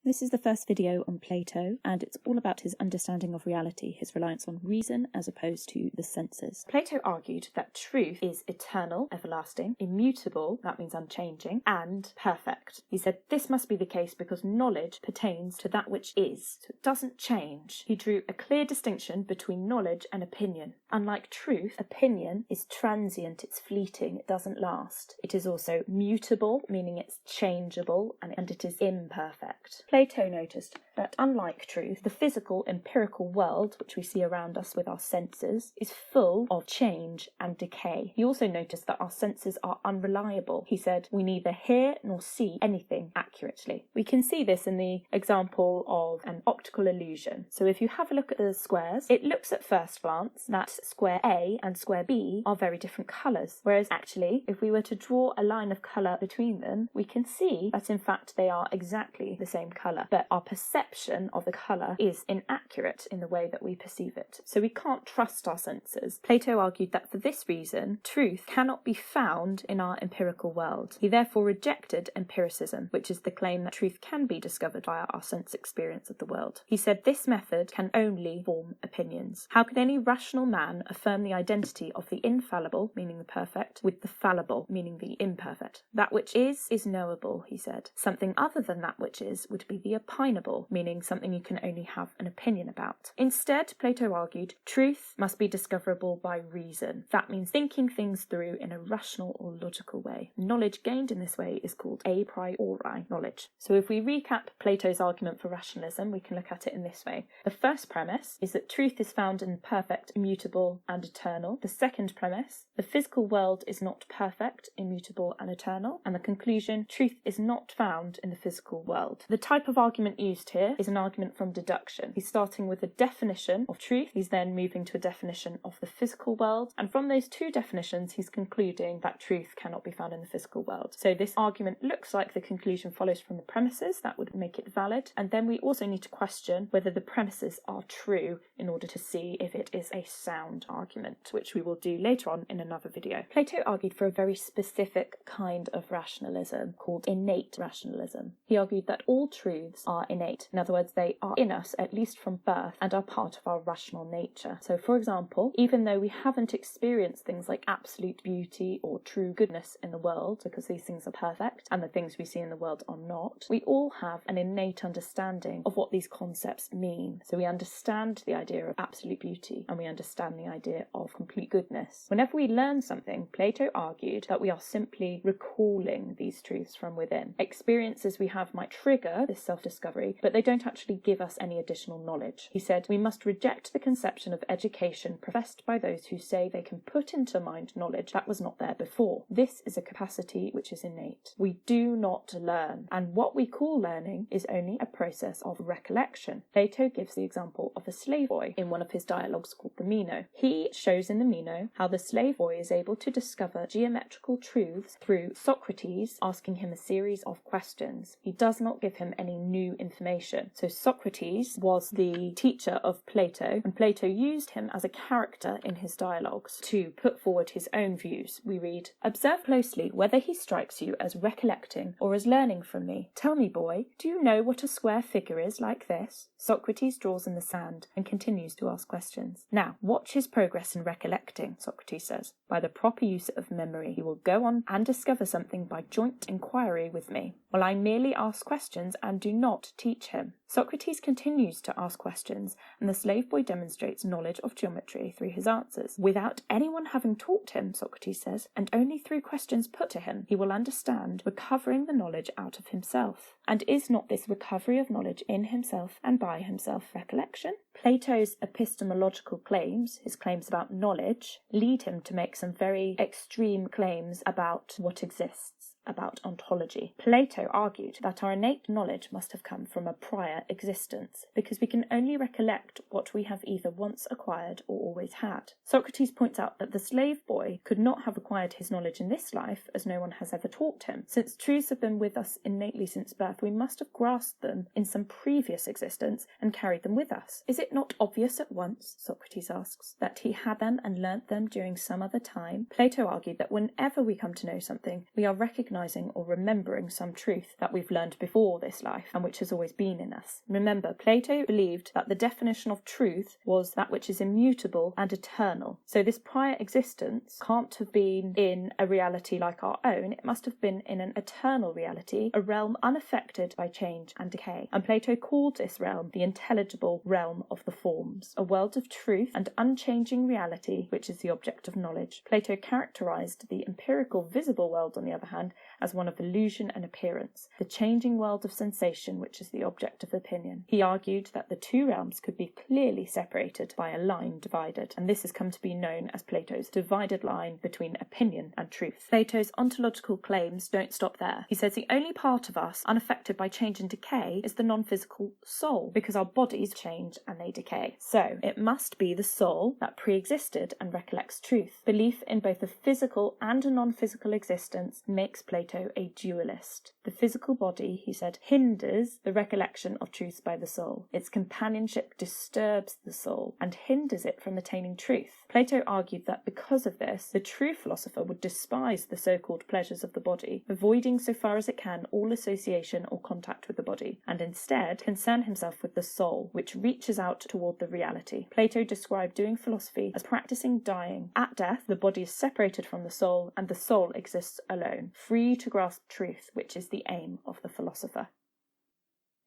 This is the first video on Plato, and it's all about his understanding of reality, his reliance on reason as opposed to the senses. Plato argued that truth is eternal, everlasting, immutable, that means unchanging, and perfect. He said this must be the case because knowledge pertains to that which is, so it doesn't change. He drew a clear distinction between knowledge and opinion. Unlike truth, opinion is transient, it's fleeting, it doesn't last. It is also mutable, meaning it's changeable, and it is imperfect. Plato noticed that unlike truth, the physical, empirical world, which we see around us with our senses, is full of change and decay. He also noticed that our senses are unreliable. He said, we neither hear nor see anything accurately. We can see this in the example of an optical illusion. So if you have a look at the squares, it looks at first glance that square A and square B are very different colours, whereas actually, if we were to draw a line of colour between them, we can see that in fact they are exactly the same colour, but our perception of the colour is inaccurate in the way that we perceive it. So we can't trust our senses. Plato argued that for this reason, truth cannot be found in our empirical world. He therefore rejected empiricism, which is the claim that truth can be discovered via our sense experience of the world. He said this method can only form opinions. How could any rational man affirm the identity of the infallible, meaning the perfect, with the fallible, meaning the imperfect? That which is knowable, he said. Something other than that which is would be the opinable, meaning something you can only have an opinion about. Instead, Plato argued, truth must be discoverable by reason. That means thinking things through in a rational or logical way. Knowledge gained in this way is called a priori knowledge. So if we recap Plato's argument for rationalism, we can look at it in this way. The first premise is that truth is found in perfect, immutable, and eternal. The second premise, the physical world is not perfect, immutable, and eternal. And the conclusion, truth is not found in the physical world. The type of argument used here is an argument from deduction. He's starting with a definition of truth, he's then moving to a definition of the physical world, and from those two definitions he's concluding that truth cannot be found in the physical world. So this argument looks like the conclusion follows from the premises, that would make it valid, and then we also need to question whether the premises are true in order to see if it is a sound argument, which we will do later on in another video. Plato argued for a very specific kind of rationalism called innate rationalism. He argued that all truths are innate. In other words, they are in us at least from birth and are part of our rational nature. So for example, even though we haven't experienced things like absolute beauty or true goodness in the world, because these things are perfect and the things we see in the world are not, we all have an innate understanding of what these concepts mean. So we understand the idea of absolute beauty and we understand the idea of complete goodness. Whenever we learn something, Plato argued that we are simply recalling these truths from within. Experiences we have might trigger this self-discovery, but they don't actually give us any additional knowledge. He said, we must reject the conception of education professed by those who say they can put into mind knowledge that was not there before. This is a capacity which is innate. We do not learn, and what we call learning is only a process of recollection. Plato gives the example of a slave boy in one of his dialogues called the Meno. He shows in the Meno how the slave boy is able to discover geometrical truths through Socrates asking him a series of questions. He does not give him any new information. So Socrates was the teacher of Plato, and Plato used him as a character in his dialogues to put forward his own views. We read, "Observe closely whether he strikes you as recollecting or as learning from me. Tell me, boy, do you know what a square figure is like this?" Socrates draws in the sand and continues to ask questions. "Now, watch his progress in recollecting," Socrates says. "By the proper use of memory, he will go on and discover something by joint inquiry with me, while I merely ask questions and do not teach him." Socrates continues to ask questions, and the slave boy demonstrates knowledge of geometry through his answers. Without anyone having taught him, Socrates says, and only through questions put to him, he will understand, recovering the knowledge out of himself. And is not this recovery of knowledge in himself and by himself recollection? Plato's epistemological claims, his claims about knowledge, lead him to make some very extreme claims about what exists, about ontology. Plato argued that our innate knowledge must have come from a prior existence, because we can only recollect what we have either once acquired or always had. Socrates points out that the slave boy could not have acquired his knowledge in this life, as no one has ever taught him. Since truths have been with us innately since birth, we must have grasped them in some previous existence and carried them with us. Is it not obvious at once, Socrates asks, that he had them and learnt them during some other time? Plato argued that whenever we come to know something, we are recognizing recognising or remembering some truth that we've learned before this life and which has always been in us. Remember, Plato believed that the definition of truth was that which is immutable and eternal. So this prior existence can't have been in a reality like our own. It must have been in an eternal reality, a realm unaffected by change and decay. And Plato called this realm the intelligible realm of the forms, a world of truth and unchanging reality, which is the object of knowledge. Plato characterised the empirical visible world, on the other hand, as one of illusion and appearance, the changing world of sensation, which is the object of opinion. He argued that the two realms could be clearly separated by a line divided, and this has come to be known as Plato's divided line between opinion and truth. Plato's ontological claims don't stop there. He says the only part of us unaffected by change and decay is the non-physical soul, because our bodies change and they decay. So it must be the soul that pre-existed and recollects truth. Belief in both a physical and a non-physical existence makes Plato a dualist. The physical body, he said, hinders the recollection of truth by the soul. Its companionship disturbs the soul and hinders it from attaining truth. Plato argued that because of this, the true philosopher would despise the so-called pleasures of the body, avoiding so far as it can all association or contact with the body, and instead concern himself with the soul, which reaches out toward the reality. Plato described doing philosophy as practicing dying. At death, the body is separated from the soul, and the soul exists alone, free to grasp truth, which is the aim of the philosopher.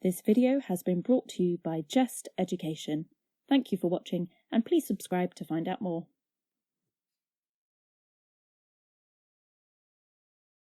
This video has been brought to you by Jest Education. Thank you for watching, and please subscribe to find out more.